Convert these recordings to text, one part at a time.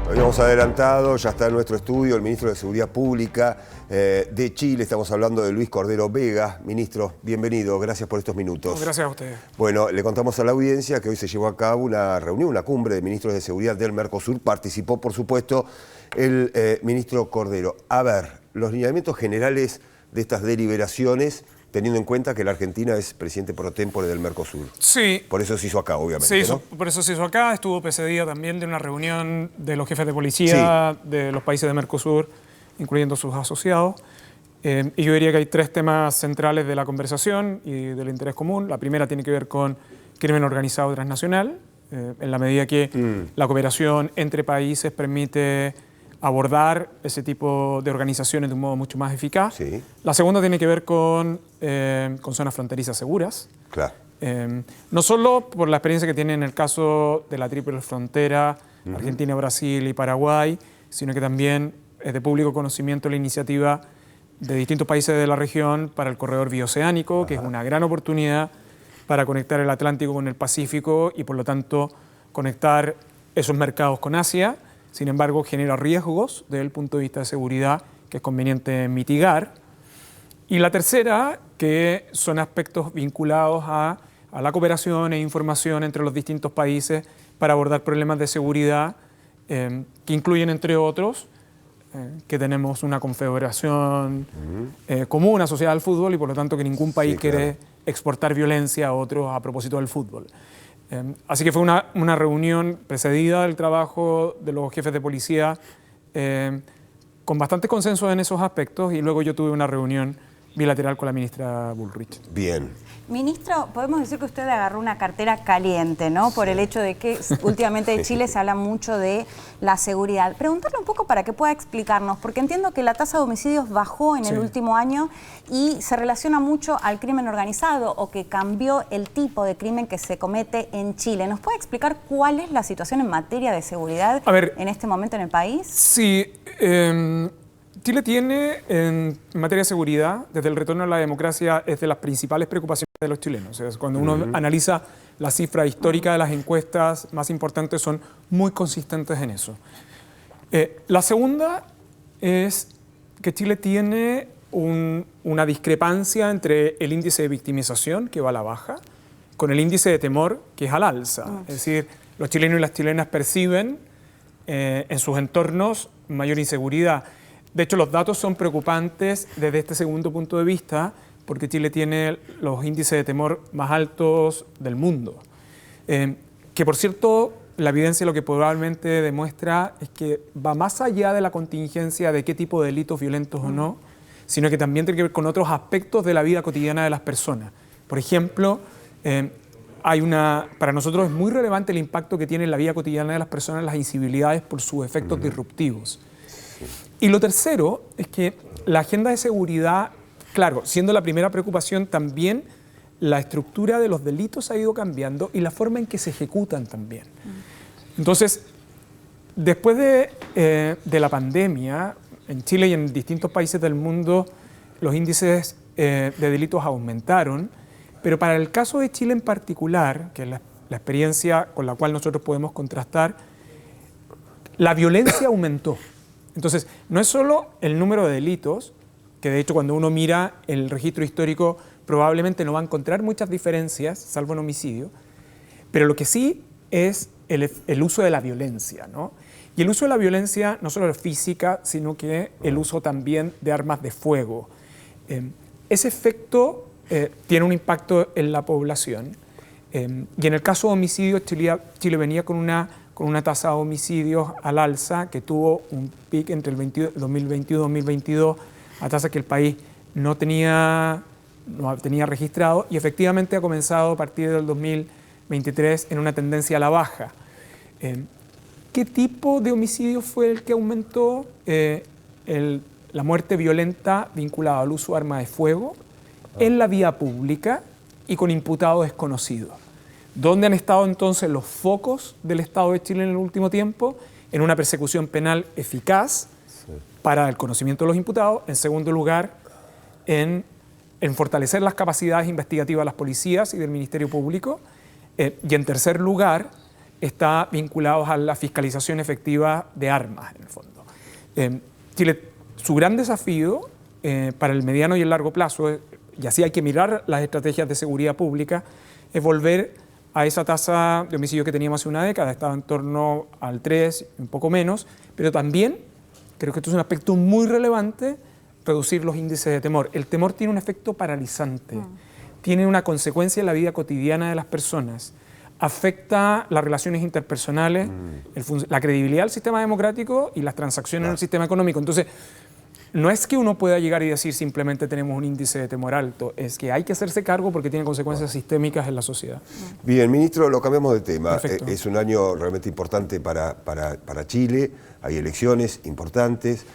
Lo habíamos adelantado, ya está en nuestro estudio el ministro de Seguridad Pública de Chile. Estamos hablando de Luis Cordero Vega. Ministro, bienvenido, gracias por estos minutos. Gracias a ustedes. Bueno, le contamos a la audiencia que hoy se llevó a cabo una reunión, una cumbre de ministros de Seguridad del Mercosur. Participó, por supuesto, el ministro Cordero. A ver, los lineamientos generales de estas deliberaciones, teniendo en cuenta que la Argentina es presidente pro tempore del Mercosur. Sí. Por eso se hizo acá, obviamente, Sí, ¿no? por eso se hizo acá. Estuvo precedida también de una reunión de los jefes de policía de los países de Mercosur, incluyendo sus asociados. Y yo diría que hay tres temas centrales de la conversación y del interés común. La primera tiene que ver con crimen organizado transnacional, en la medida que la cooperación entre países permite abordar ese tipo de organizaciones de un modo mucho más eficaz. Sí. La segunda tiene que ver con zonas fronterizas seguras. Claro. No solo por la experiencia que tiene en el caso de la triple frontera, Argentina, Brasil y Paraguay, sino que también es de público conocimiento la iniciativa de distintos países de la región para el corredor bioceánico, que es una gran oportunidad para conectar el Atlántico con el Pacífico y por lo tanto conectar esos mercados con Asia. Sin embargo, genera riesgos desde el punto de vista de seguridad que es conveniente mitigar. Y la tercera, que son aspectos vinculados a la cooperación e información entre los distintos países para abordar problemas de seguridad que incluyen, entre otros, que tenemos una confederación común asociada al fútbol y por lo tanto que ningún país quiere exportar violencia a otros a propósito del fútbol. Así que fue una reunión precedida del trabajo de los jefes de policía con bastante consenso en esos aspectos y luego yo tuve una reunión bilateral con la ministra Bullrich. Bien. Ministro, podemos decir que usted agarró una cartera caliente, ¿no? Por el hecho de que últimamente en Chile se habla mucho de la seguridad. Preguntarle un poco para que pueda explicarnos, porque entiendo que la tasa de homicidios bajó en el último año y se relaciona mucho al crimen organizado o que cambió el tipo de crimen que se comete en Chile. ¿Nos puede explicar cuál es la situación en materia de seguridad en este momento en el país? Sí. Chile tiene, en materia de seguridad, desde el retorno a la democracia, es de las principales preocupaciones de los chilenos. O sea, cuando uno analiza la cifra histórica de las encuestas más importantes, son muy consistentes en eso. La segunda es que Chile tiene una discrepancia entre el índice de victimización, que va a la baja, con el índice de temor, que es al alza. Es decir, los chilenos y las chilenas perciben en sus entornos mayor inseguridad. De hecho, los datos son preocupantes desde este segundo punto de vista, porque Chile tiene los índices de temor más altos del mundo. Que, por cierto, la evidencia lo que probablemente demuestra es que va más allá de la contingencia de qué tipo de delitos violentos o no, sino que también tiene que ver con otros aspectos de la vida cotidiana de las personas. Por ejemplo, para nosotros es muy relevante el impacto que tiene en la vida cotidiana de las personas las incivilidades por sus efectos disruptivos. Y lo tercero es que la agenda de seguridad, claro, siendo la primera preocupación, también la estructura de los delitos ha ido cambiando y la forma en que se ejecutan también. Entonces, después de la pandemia, en Chile y en distintos países del mundo, los índices de delitos aumentaron, pero para el caso de Chile en particular, que es la experiencia con la cual nosotros podemos contrastar, la violencia aumentó. Entonces, no es solo el número de delitos, que de hecho cuando uno mira el registro histórico probablemente no va a encontrar muchas diferencias, salvo en homicidio, pero lo que sí es el uso de la violencia, ¿no? Y el uso de la violencia no solo es física, sino que el uso también de armas de fuego. Ese efecto tiene un impacto en la población. Y en el caso de homicidios, Chile venía con una tasa de homicidios al alza que tuvo un pic entre el 2021 y 2022, a tasa que el país no tenía registrado y efectivamente ha comenzado a partir del 2023 en una tendencia a la baja. ¿Qué tipo de homicidio fue el que aumentó? La muerte violenta vinculada al uso de armas de fuego en la vía pública y con imputado desconocido. ¿Dónde han estado entonces los focos del Estado de Chile en el último tiempo? En una persecución penal eficaz para el conocimiento de los imputados. En segundo lugar, en fortalecer las capacidades investigativas de las policías y del Ministerio Público. Y en tercer lugar, está vinculado a la fiscalización efectiva de armas, en el fondo. Chile, su gran desafío para el mediano y el largo plazo, y así hay que mirar las estrategias de seguridad pública, es volver a esa tasa de homicidio que teníamos hace una década, estaba en torno al 3, un poco menos, pero también, creo que esto es un aspecto muy relevante, reducir los índices de temor. El temor tiene un efecto paralizante, tiene una consecuencia en la vida cotidiana de las personas, afecta las relaciones interpersonales, la credibilidad del sistema democrático y las transacciones en el sistema económico. Entonces, no es que uno pueda llegar y decir simplemente tenemos un índice de temor alto, es que hay que hacerse cargo porque tiene consecuencias sistémicas en la sociedad. Bien, ministro, lo cambiamos de tema. Perfecto. Es un año realmente importante para Chile, hay elecciones importantes.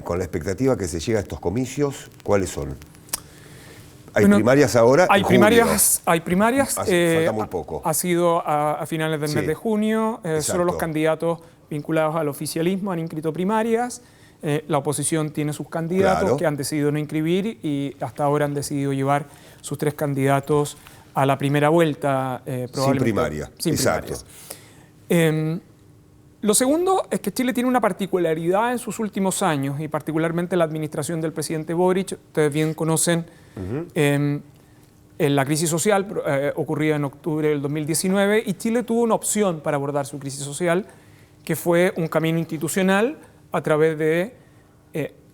Con la expectativa que se llega a estos comicios, ¿cuáles son? Hay primarias ahora. Hay primarias. Falta muy poco. Ha sido a finales del mes de junio. Solo los candidatos vinculados al oficialismo han inscrito primarias. La oposición tiene sus candidatos que han decidido no inscribir y hasta ahora han decidido llevar sus 3 candidatos a la primera vuelta. Probablemente, sin primaria. Sin Exacto. primarias. Lo segundo es que Chile tiene una particularidad en sus últimos años, y particularmente la administración del presidente Boric. Ustedes bien conocen la crisis social ocurrida en octubre del 2019, y Chile tuvo una opción para abordar su crisis social, que fue un camino institucional a través de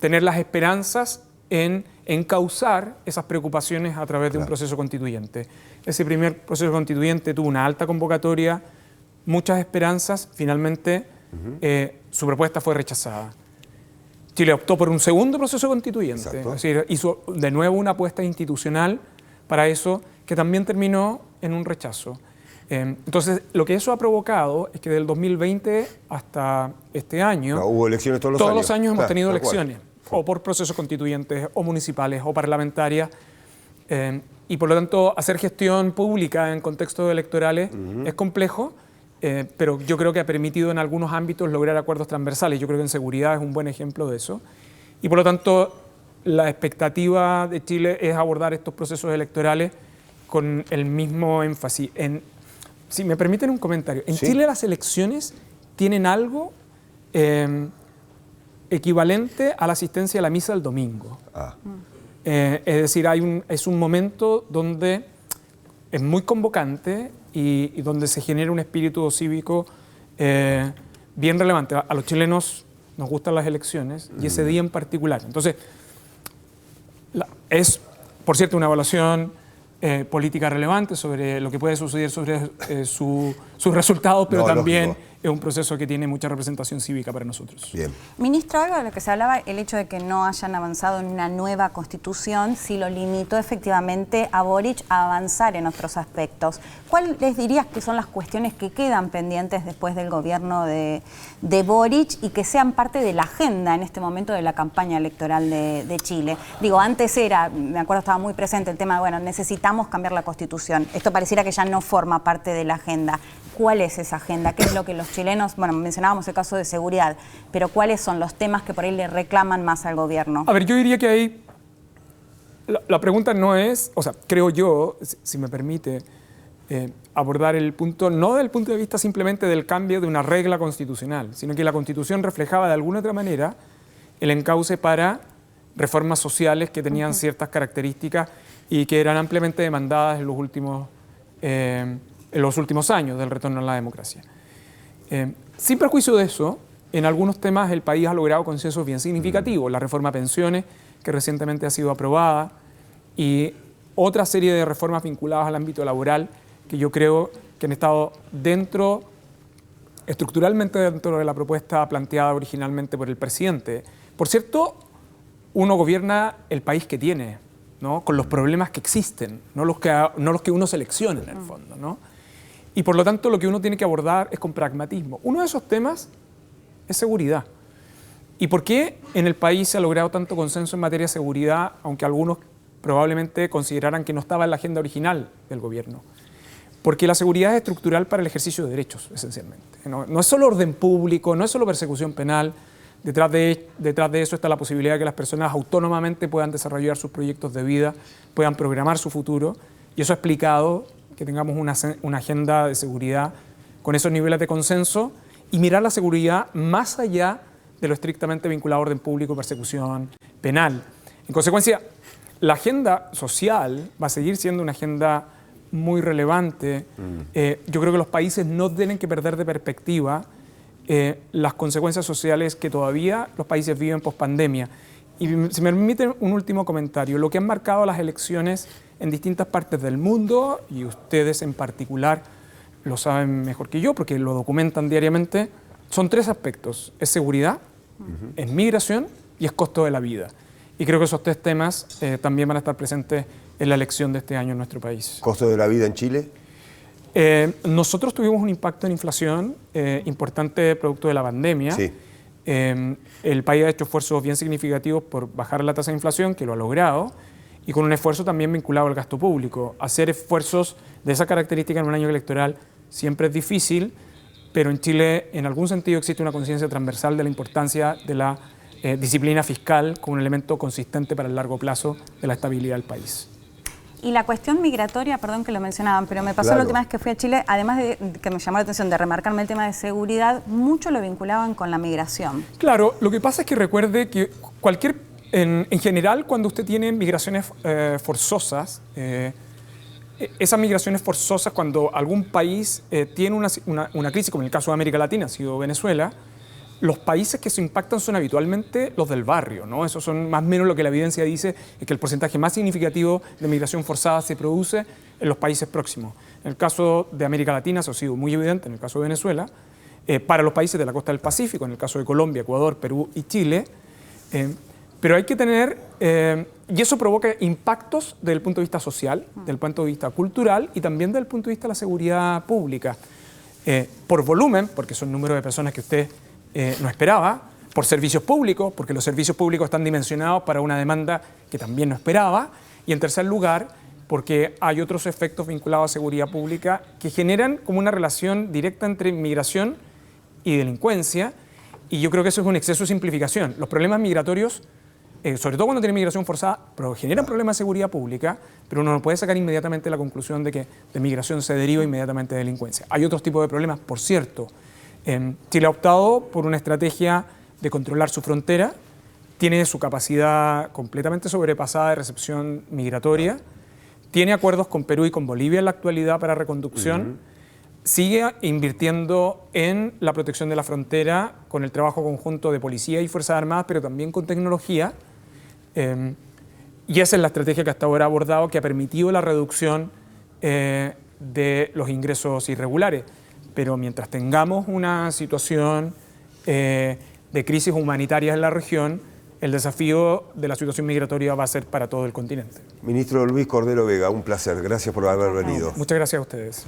tener las esperanzas en encauzar esas preocupaciones a través de un proceso constituyente. Ese primer proceso constituyente tuvo una alta convocatoria, muchas esperanzas, finalmente su propuesta fue rechazada. Chile optó por un segundo proceso constituyente, es decir, hizo de nuevo una apuesta institucional para eso, que también terminó en un rechazo. Entonces, lo que eso ha provocado es que del 2020 hasta este año, hubo elecciones todos los años. Todos los años hemos tenido elecciones, o por procesos constituyentes, o municipales, o parlamentarias, y por lo tanto hacer gestión pública en contextos electorales es complejo, pero yo creo que ha permitido en algunos ámbitos lograr acuerdos transversales. Yo creo que en seguridad es un buen ejemplo de eso. Y por lo tanto, la expectativa de Chile es abordar estos procesos electorales con el mismo énfasis. Si me permiten un comentario, en Chile las elecciones tienen algo equivalente a la asistencia a la misa del domingo. Es decir, es un momento donde es muy convocante y donde se genera un espíritu cívico bien relevante. A los chilenos nos gustan las elecciones y ese día en particular. Entonces, es, por cierto, una evaluación política relevante sobre lo que puede suceder sobre sus resultados, pero también lógico. Es un proceso que tiene mucha representación cívica para nosotros. Bien. Ministro, algo de lo que se hablaba, el hecho de que no hayan avanzado en una nueva constitución, sí lo limitó efectivamente a Boric a avanzar en otros aspectos. ¿Cuál les dirías que son las cuestiones que quedan pendientes después del gobierno de Boric y que sean parte de la agenda en este momento de la campaña electoral de Chile? Digo, antes era, me acuerdo estaba muy presente el tema de, bueno, necesitamos cambiar la constitución. Esto pareciera que ya no forma parte de la agenda. ¿Cuál es esa agenda? ¿Qué es lo que los chilenos, bueno, mencionábamos el caso de seguridad, pero cuáles son los temas que por ahí le reclaman más al gobierno? A ver, yo diría que ahí la pregunta no es, o sea, creo yo, si me permite, abordar el punto, no desde el punto de vista simplemente del cambio de una regla constitucional, sino que la Constitución reflejaba de alguna otra manera el encauce para reformas sociales que tenían ciertas características y que eran ampliamente demandadas en los últimos años del retorno a la democracia. Sin perjuicio de eso, en algunos temas el país ha logrado consensos bien significativos. La reforma a pensiones, que recientemente ha sido aprobada, y otra serie de reformas vinculadas al ámbito laboral que yo creo que han estado estructuralmente dentro de la propuesta planteada originalmente por el presidente. Por cierto, uno gobierna el país que tiene, ¿no? Con los problemas que existen, no los que uno selecciona en el fondo, ¿no? Y por lo tanto lo que uno tiene que abordar es con pragmatismo. Uno de esos temas es seguridad. ¿Y por qué en el país se ha logrado tanto consenso en materia de seguridad, aunque algunos probablemente consideraran que no estaba en la agenda original del gobierno? Porque la seguridad es estructural para el ejercicio de derechos, esencialmente. No es solo orden público, no es solo persecución penal. Detrás de eso está la posibilidad de que las personas autónomamente puedan desarrollar sus proyectos de vida, puedan programar su futuro, y eso ha explicado que tengamos una agenda de seguridad con esos niveles de consenso y mirar la seguridad más allá de lo estrictamente vinculado a orden público y persecución penal. En consecuencia, la agenda social va a seguir siendo una agenda muy relevante. Yo creo que los países no tienen que perder de perspectiva las consecuencias sociales que todavía los países viven post-pandemia. Y si me permiten un último comentario, lo que han marcado las elecciones en distintas partes del mundo, y ustedes en particular lo saben mejor que yo porque lo documentan diariamente, son 3 aspectos: es seguridad, es migración y es costo de la vida. Y creo que esos 3 temas también van a estar presentes en la elección de este año en nuestro país. ¿Costo de la vida en Chile? Nosotros tuvimos un impacto en inflación importante producto de la pandemia. Sí. El país ha hecho esfuerzos bien significativos por bajar la tasa de inflación, que lo ha logrado, y con un esfuerzo también vinculado al gasto público. Hacer esfuerzos de esa característica en un año electoral siempre es difícil, pero en Chile en algún sentido existe una conciencia transversal de la importancia de la disciplina fiscal como un elemento consistente para el largo plazo de la estabilidad del país. Y la cuestión migratoria, perdón que lo mencionaban, pero me pasó Claro. la última vez que fui a Chile, además de que me llamó la atención de remarcarme el tema de seguridad, mucho lo vinculaban con la migración. Claro, lo que pasa es que recuerde que en general cuando usted tiene migraciones forzosas, esas migraciones forzosas, cuando algún país tiene una crisis, como en el caso de América Latina, ha sido Venezuela, los países que se impactan son habitualmente los del barrio, ¿no? Eso son más o menos lo que la evidencia dice, es que el porcentaje más significativo de migración forzada se produce en los países próximos. En el caso de América Latina eso ha sido muy evidente, en el caso de Venezuela, para los países de la costa del Pacífico, en el caso de Colombia, Ecuador, Perú y Chile, pero hay que tener, y eso provoca impactos desde el punto de vista social, desde el punto de vista cultural y también desde el punto de vista de la seguridad pública. Por volumen, porque son números de personas que usted no esperaba, por servicios públicos, porque los servicios públicos están dimensionados para una demanda que también no esperaba, y en tercer lugar, porque hay otros efectos vinculados a seguridad pública que generan como una relación directa entre migración y delincuencia, y yo creo que eso es un exceso de simplificación. Los problemas migratorios, sobre todo cuando tiene migración forzada, generan problemas de seguridad pública, pero uno no puede sacar inmediatamente la conclusión de que de migración se deriva inmediatamente de delincuencia. Hay otros tipos de problemas, por cierto. Chile ha optado por una estrategia de controlar su frontera, tiene su capacidad completamente sobrepasada de recepción migratoria, tiene acuerdos con Perú y con Bolivia en la actualidad para reconducción, sigue invirtiendo en la protección de la frontera con el trabajo conjunto de policía y Fuerzas Armadas, pero también con tecnología. Y esa es la estrategia que hasta ahora ha abordado, que ha permitido la reducción de los ingresos irregulares. Pero mientras tengamos una situación de crisis humanitarias en la región, el desafío de la situación migratoria va a ser para todo el continente. Ministro Luis Cordero Vega, un placer. Gracias por haber venido. Muchas gracias a ustedes.